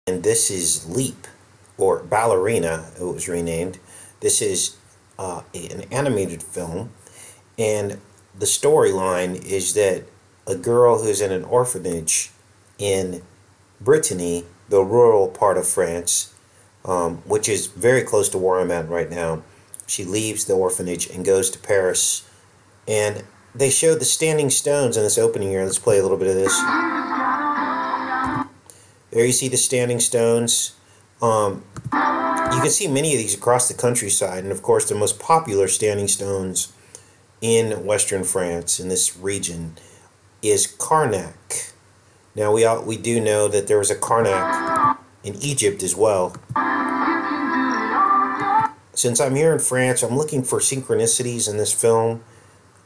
And this is Leap, or Ballerina, it was renamed. This is an animated film, and the storyline is that a girl who's in an orphanage in Brittany, the rural part of France, which is very close to where I'm at right now, she leaves the orphanage and goes to Paris. And they showed the standing stones in this opening here. Let's play a little bit of this. There you see the standing stones. You can see many of these across the countryside, and of course the most popular standing stones in Western France, in this region, is Karnak. Now we do know that there was a Karnak in Egypt as well. Since I'm here in France, I'm looking for synchronicities in this film.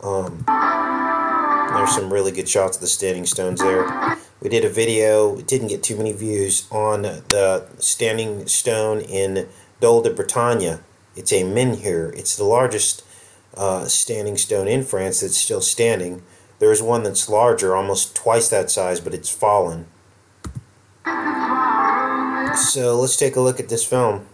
There's some really good shots of the standing stones there. We did a video, it didn't get too many views, on the standing stone in Dol de Bretagne. It's a menhir. It's the largest standing stone in France that's still standing. There's one that's larger, almost twice that size, but it's fallen. So let's take a look at this film.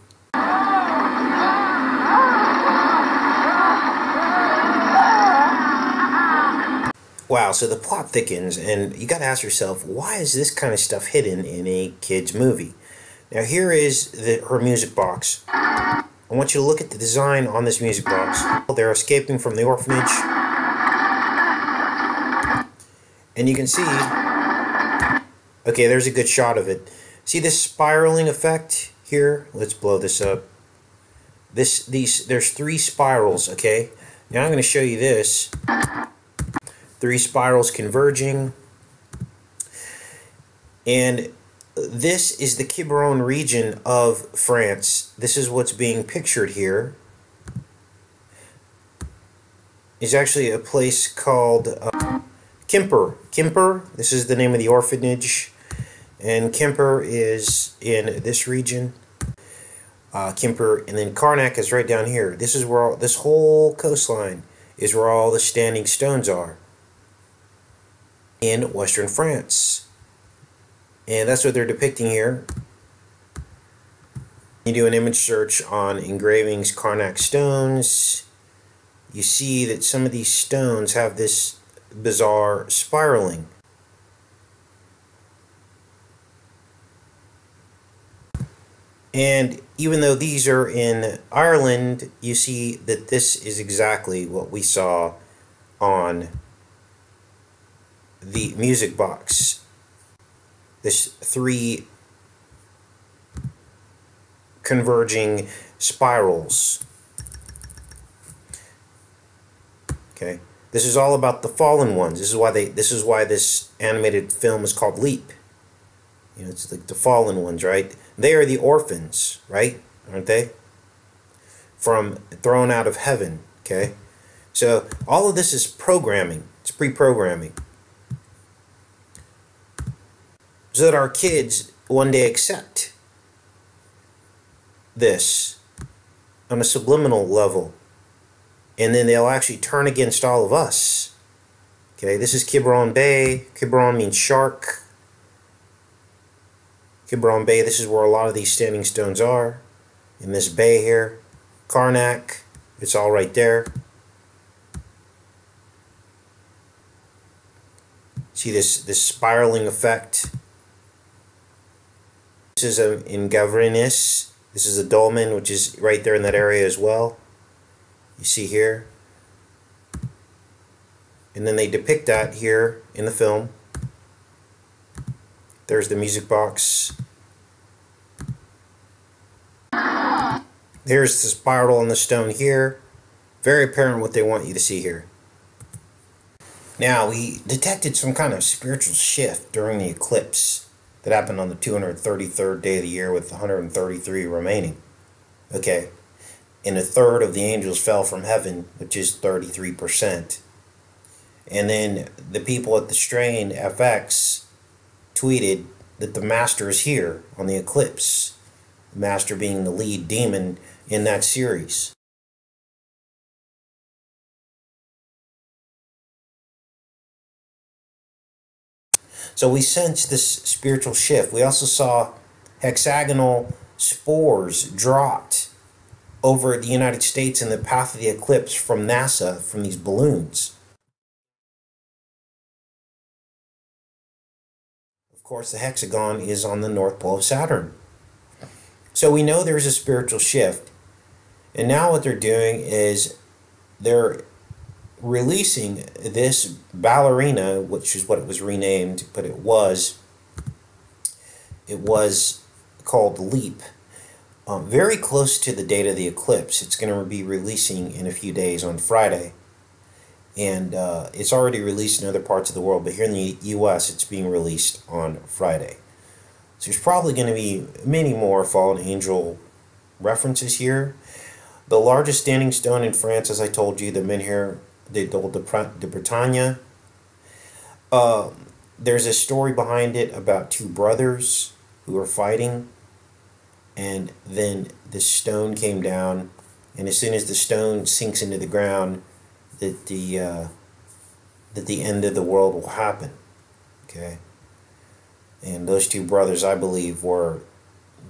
Wow, so the plot thickens, and you got to ask yourself, why is this kind of stuff hidden in a kid's movie? Now here is her music box. I want you to look at the design on this music box. They're escaping from the orphanage. And you can see, okay, there's a good shot of it. See this spiraling effect here? Let's blow this up. There's 3 spirals, okay? Now I'm going to show you this. 3 spirals converging. And this is the Quiberon region of France. This is what's being pictured here. It's actually a place called Quimper. Quimper, this is the name of the orphanage. And Quimper is in this region. Quimper, and then Karnak is right down here. This is where this whole coastline is where all the standing stones are in Western France. And that's what they're depicting here. You do an image search on engravings Karnak stones. You see that some of these stones have this bizarre spiraling. And even though these are in Ireland, you see that this is exactly what we saw on the music box. This 3 converging spirals. Okay, this is all about the fallen ones. This is why this animated film is called Leap. You know, it's like the fallen ones, right? They are the orphans, right? Aren't they? From thrown out of heaven, okay? So all of this is programming. It's pre-programming. So that our kids one day accept this on a subliminal level. And then they'll actually turn against all of us. Okay, this is Quiberon Bay. Quiberon means shark. Quiberon Bay, this is where a lot of these standing stones are. In this bay here. Karnak, it's all right there. See this spiraling effect? This is in Gavrinis. This is a dolmen, which is right there in that area as well. You see here. And then they depict that here in the film. There's the music box. There's the spiral on the stone here. Very apparent what they want you to see here. Now, we detected some kind of spiritual shift during the eclipse that happened on the 233rd day of the year with 133 remaining. Okay. And a third of the angels fell from heaven, which is 33%. And then the people at the Strain FX tweeted that the Master is here on the eclipse. The Master being the lead demon in that series. So we sensed this spiritual shift. We also saw hexagonal spores dropped over the United States in the path of the eclipse from NASA, from these balloons. Of course, the hexagon is on the North Pole of Saturn. So we know there's a spiritual shift. And now what they're doing is they're releasing this ballerina, which is what it was renamed, but it was called LEAP. Very close to the date of the eclipse. It's going to be releasing in a few days on Friday. And it's already released in other parts of the world, but here in the US it's being released on Friday. So there's probably going to be many more fallen angel references here. The largest standing stone in France, as I told you, the Menhir de Bretagne. There's a story behind it about two brothers who are fighting, and then the stone came down, and as soon as the stone sinks into the ground, that the end of the world will happen. Okay, and those two brothers, I believe, were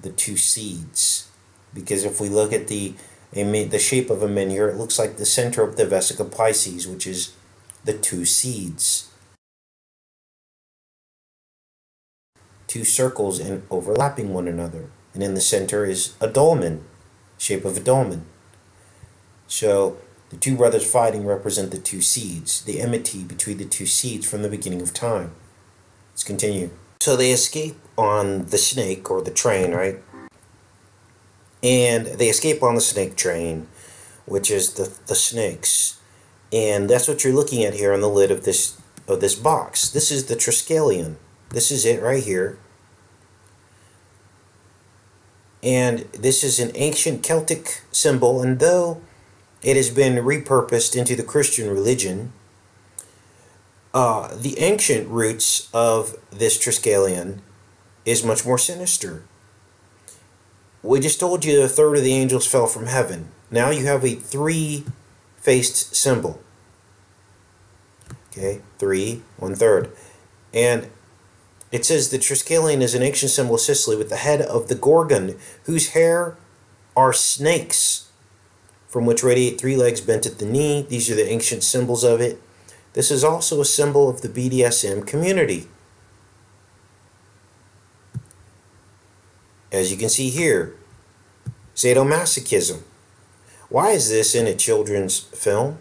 the two seeds, because if we look at the shape of a menhir, it looks like the center of the Vesica Pisces, which is the two seeds. Two circles and overlapping one another. And in the center is a dolmen, shape of a dolmen. So the two brothers fighting represent the two seeds, the enmity between the two seeds from the beginning of time. Let's continue. So they escape on the snake, or the train, right? And they escape on the snake train, which is the snakes. And that's what you're looking at here on the lid of this box. This is the Triskelion. This is it right here. And this is an ancient Celtic symbol, and though it has been repurposed into the Christian religion, the ancient roots of this Triskelion is much more sinister. We just told you a third of the angels fell from heaven. Now you have a three-faced symbol. Okay, 3, 1/3. And it says the Triskelion is an ancient symbol of Sicily with the head of the Gorgon, whose hair are snakes, from which radiate 3 legs bent at the knee. These are the ancient symbols of it. This is also a symbol of the BDSM community. As you can see here, sadomasochism. Why is this in a children's film?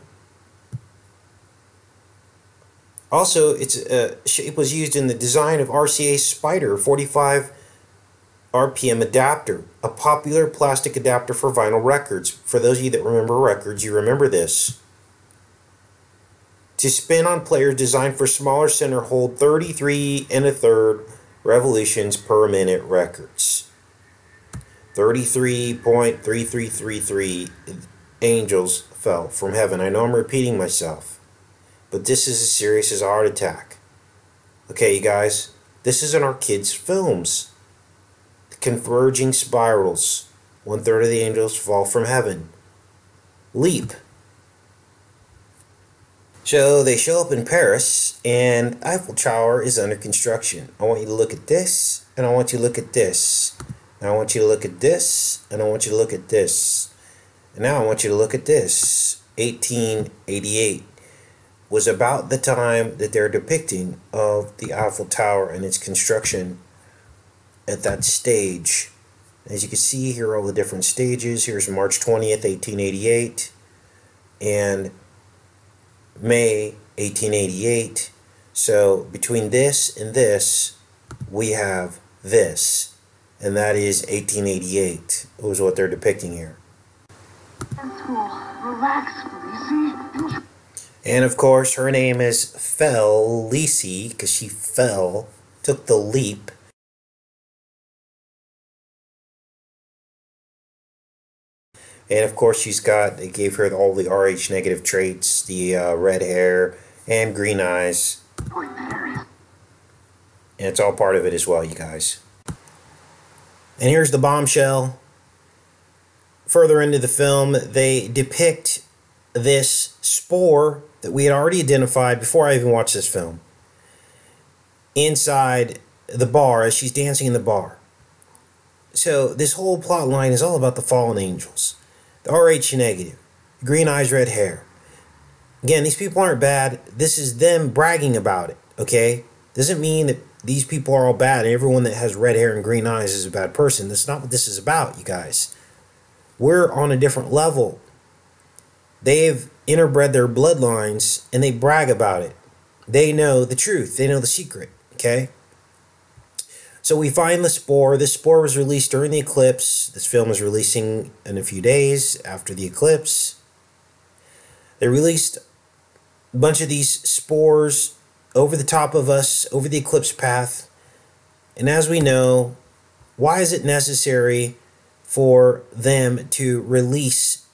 Also, its shape was used in the design of RCA Spider 45 RPM adapter, a popular plastic adapter for vinyl records. For those of you that remember records, you remember this. To spin on players designed for smaller center hold 33 1/3 revolutions per minute records. 33.3333 angels fell from heaven. I know I'm repeating myself, but this is as serious as a heart attack. Okay, you guys, this is in our kids' films. The converging spirals. 1/3 of the angels fall from heaven. Leap. So they show up in Paris, and Eiffel Tower is under construction. I want you to look at this, and I want you to look at this. And I want you to look at this, and I want you to look at this. And now I want you to look at this. 1888 was about the time that they're depicting of the Eiffel Tower and its construction at that stage. As you can see, here are all the different stages. Here's March 20th, 1888, and May 1888. So between this and this, we have this, and that is 1888. Was what they're depicting here. Relax, Felicie. And of course, her name is Felicie because she fell, took the leap. And of course, they gave her all the Rh negative traits, the red hair and green eyes. And it's all part of it as well, you guys. And here's the bombshell. Further into the film, they depict this spore that we had already identified before I even watched this film inside the bar as she's dancing in the bar. So this whole plot line is all about the fallen angels, the RH negative, green eyes, red hair. Again, these people aren't bad. This is them bragging about it, okay? Doesn't mean that these people are all bad and everyone that has red hair and green eyes is a bad person. That's not what this is about, you guys. We're on a different level. They've interbred their bloodlines and they brag about it. They know the truth. They know the secret, okay? So we find the spore. This spore was released during the eclipse. This film is releasing in a few days after the eclipse. They released a bunch of these spores over the top of us, over the eclipse path. And as we know, why is it necessary for them to release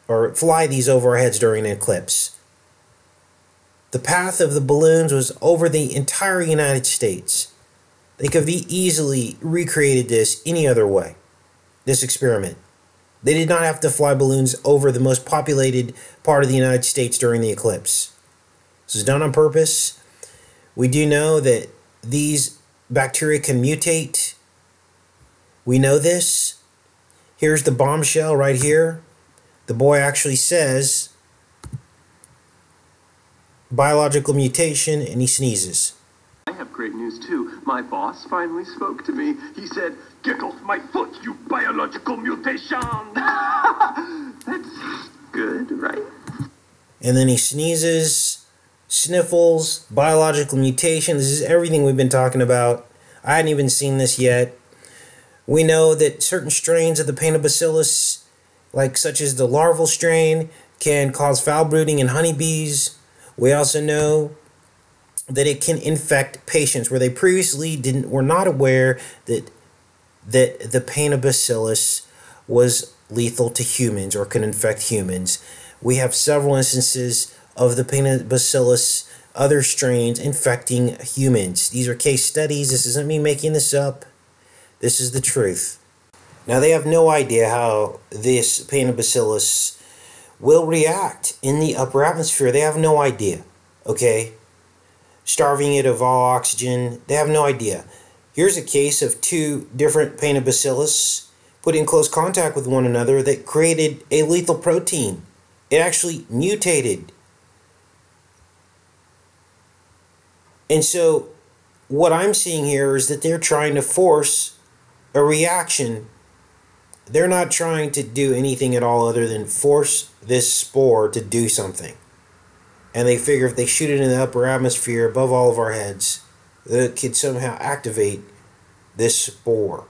or fly these over our heads during an eclipse? The path of the balloons was over the entire United States. They could have easily recreated this any other way, this experiment. They did not have to fly balloons over the most populated part of the United States during the eclipse. This is done on purpose. We do know that these bacteria can mutate. We know this. Here's the bombshell right here. The boy actually says biological mutation and he sneezes. I have great news too. My boss finally spoke to me. He said, "Get off my foot, you biological mutation." That's good, right? And then he sneezes, sniffles, biological mutation. This is everything we've been talking about. I hadn't even seen this yet. We know that certain strains of the Paenobacillus, like such as the larval strain, can cause foul brooding in honeybees. We also know that it can infect patients where they previously were not aware that the Paenobacillus was lethal to humans or can infect humans. We have several instances of the Paenobacillus, other strains infecting humans. These are case studies. This isn't me making this up. This is the truth. Now they have no idea how this Paenobacillus will react in the upper atmosphere. They have no idea, okay? Starving it of all oxygen. They have no idea. Here's a case of two different Paenobacillus put in close contact with one another that created a lethal protein. It actually mutated. And so what I'm seeing here is that they're trying to force a reaction. They're not trying to do anything at all other than force this spore to do something. And they figure if they shoot it in the upper atmosphere above all of our heads, that it could somehow activate this spore.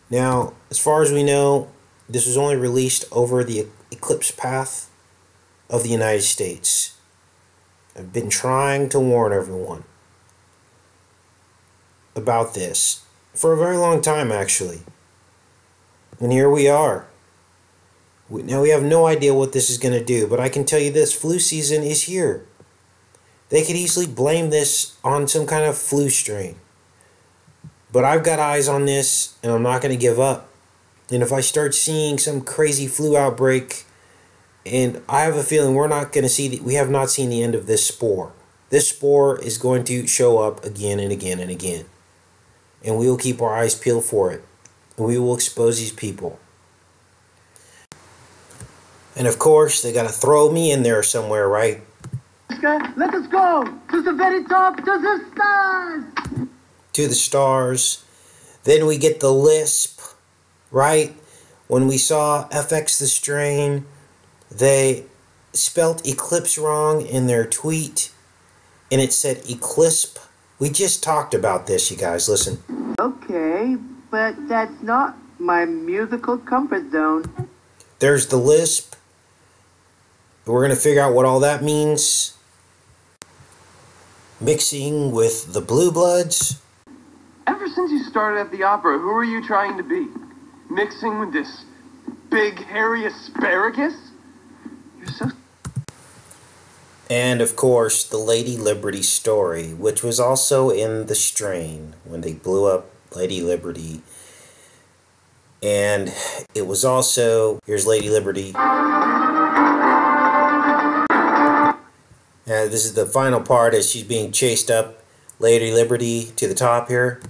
Now, as far as we know, this was only released over the eclipse path of the United States. I've been trying to warn everyone about this for a very long time, actually. And here we are. Now we have no idea what this is going to do, but I can tell you this, flu season is here. They could easily blame this on some kind of flu strain. But I've got eyes on this, and I'm not going to give up. And if I start seeing some crazy flu outbreak, and I have a feeling we're not going to see, we have not seen the end of this spore. This spore is going to show up again and again and again. And we will keep our eyes peeled for it. And we will expose these people. And of course, they got to throw me in there somewhere, right? Let us go to the very top, to the stars. To the stars. Then we get the lisp, right? When we saw FX the Strain, they spelt eclipse wrong in their tweet, and it said eclisp. We just talked about this, you guys. Listen. Okay, but that's not my musical comfort zone. There's the lisp. We're going to figure out what all that means. Mixing with the Blue Bloods. Ever since you started at the opera, who are you trying to be? Mixing with this big, hairy asparagus? You're so... And of course, the Lady Liberty story, which was also in The Strain when they blew up Lady Liberty. And it was also, here's Lady Liberty. This is the final part as she's being chased up Lady Liberty to the top here.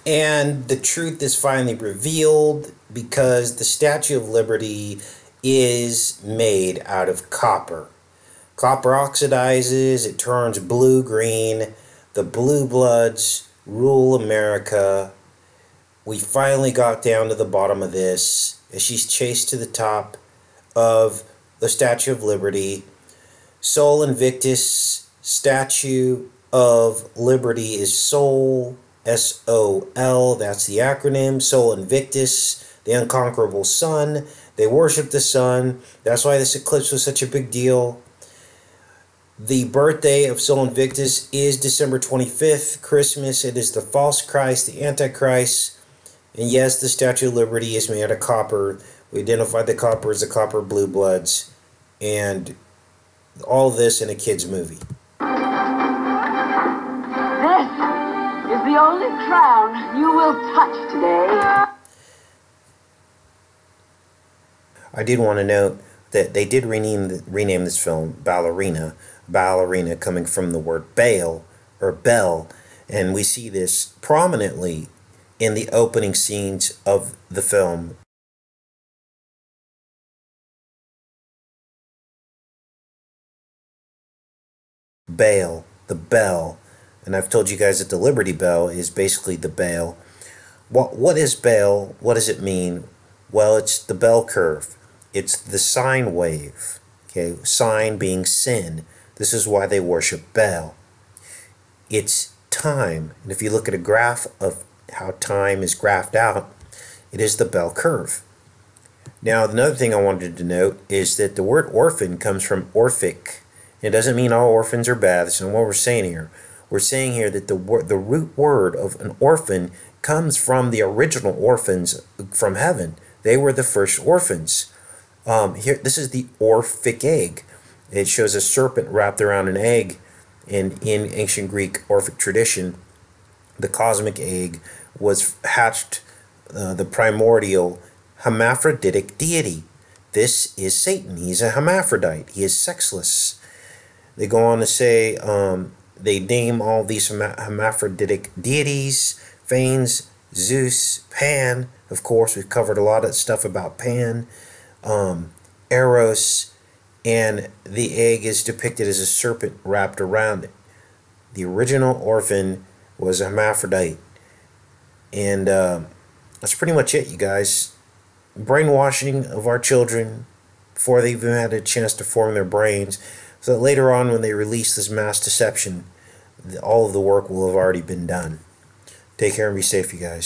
And the truth is finally revealed because the Statue of Liberty is made out of copper. Copper oxidizes, it turns blue-green. The blue bloods rule America. We finally got down to the bottom of this as she's chased to the top of the Statue of Liberty. Sol Invictus, Statue of Liberty is Sol, S-O-L, that's the acronym, Sol Invictus, the unconquerable sun. They worship the sun. That's why this eclipse was such a big deal. The birthday of Sol Invictus is December 25th, Christmas. It is the false Christ, the Antichrist. And yes, the Statue of Liberty is made out of copper. We identified the copper as the copper blue bloods. And all this in a kid's movie. This is the only crown you will touch today. I did want to note that they did rename this film Ballerina. Ballerina coming from the word Baal or Bell. And we see this prominently in the opening scenes of the film. Baal, the bell. And I've told you guys that the Liberty Bell is basically the Baal. What is Baal? What does it mean? Well, it's the bell curve. It's the sine wave. Okay, sine being sin. This is why they worship Baal. It's time. And if you look at a graph of how time is graphed out, it is the bell curve. Now, another thing I wanted to note is that the word orphan comes from Orphic. It doesn't mean all orphans are bad. That's not what we're saying here. We're saying here that the root word of an orphan comes from the original orphans from heaven. They were the first orphans. Here, this is the Orphic egg. It shows a serpent wrapped around an egg. And in ancient Greek Orphic tradition, the cosmic egg was hatched, the primordial hermaphroditic deity. This is Satan. He's a hermaphrodite. He is sexless. They go on to say, they name all these hermaphroditic deities: Phanes, Zeus, Pan. Of course, we've covered a lot of stuff about Pan. Eros, and the egg is depicted as a serpent wrapped around it. The original orphan was a hermaphrodite. And that's pretty much it, you guys. Brainwashing of our children before they've even had a chance to form their brains, so that later on when they release this mass deception, all of the work will have already been done. Take care and be safe, you guys.